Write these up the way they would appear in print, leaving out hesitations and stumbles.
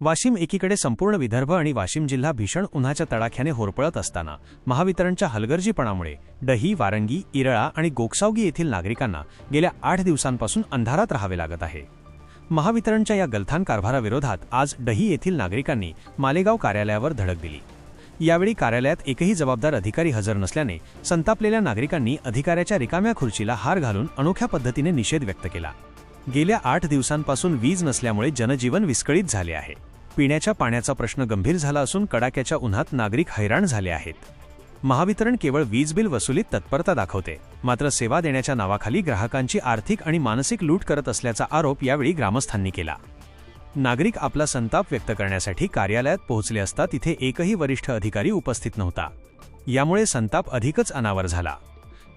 वाशिम एकीकडे संपूर्ण विदर्भ आणि वाशिम जिल्हा भीषण उन्हाच्या तडाख्याने होरपळत असताना महावितरणच्या हलगर्जीपणामुळे डही, वारंगी, इरळा आणि गोगसावगी येथील नागरिकांना गेल्या 8 दिवसांपासून अंधारात राहावे लागत आहे। महावितरणच्या या गलथान कारभाराविरोधात आज डही येथील नागरिकांनी मालेगाव कार्यालयावर धडक दिली। यावेळी कार्यालयात एकही जबाबदार अधिकारी हजर नसल्याने संतापलेल्या नागरिकांनी अधिकाऱ्याच्या रिकाम्या खुर्चीला हार घालून अनोख्या पद्धतीने निषेध व्यक्त केला। गेल्या 8 दिवसांपासून वीज नसल्यामुळे जनजीवन विस्कळीत झाले आहे। पिण्याच्या पाण्याचा प्रश्न गंभीर झाला असून कडाक्याच्या उन्हात नागरिक हैराण झाले आहेत। महावितरण केवळ वीज बिल वसुलीत तत्परता दाखवते, मात्र सेवा देण्याच्या नावाखाली ग्राहकांची आर्थिक आणि मानसिक लूट करत असल्याचा आरोप यावेळी ग्रामस्थांनी केला। नागरिक आपला संताप व्यक्त करण्यासाठी कार्यालयात पोहोचले असता तिथे एकही वरिष्ठ अधिकारी उपस्थित नव्हता। यामुळे संताप अधिकच अनावर झाला।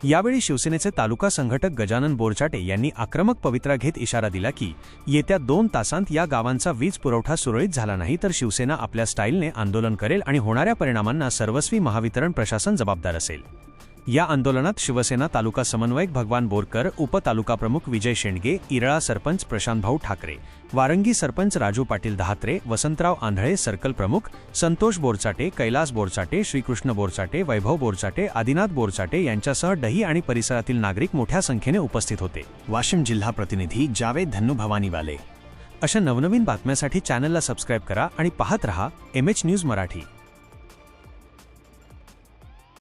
यावेळी शिवसेनेचे तालुका संघटक गजानन बोरचाटे यांनी आक्रमक पवित्रा घेत इशारा दिला की येत्या 2 तासांत या गावांचा वीज पुरवठा सुरळीत झाला नाही तर शिवसेना आपल्या स्टाईलने आंदोलन करेल आणि होणाऱ्या परिणामांना सर्वस्वी महावितरण प्रशासन जबाबदार असेल। या आंदोलनात शिवसेना तालुका समन्वयक भगवान बोरकर, उपतालुका प्रमुख विजय शेंडगे, इरळा सरपंच प्रशांतभाऊ ठाकरे, वारंगी सरपंच राजू पाटील दहात्रे, वसंतराव आंधळे सर्कल प्रमुख, संतोष बोरचाटे, कैलास बोरचाटे, श्रीकृष्ण बोरचाटे, वैभव बोरचाटे, आदिनाथ बोरचाटे यांच्यासह डही आणि परिसरातील नागरिक मोठ्या संख्येने उपस्थित होते। वाशिम जिल्हा प्रतिनिधी जावेद धन्नू भवानीवाले। अशा नवनवीन बातम्यांसाठी चॅनलला सबस्क्राईब करा आणि पाहत रहा MH न्यूज मराठी।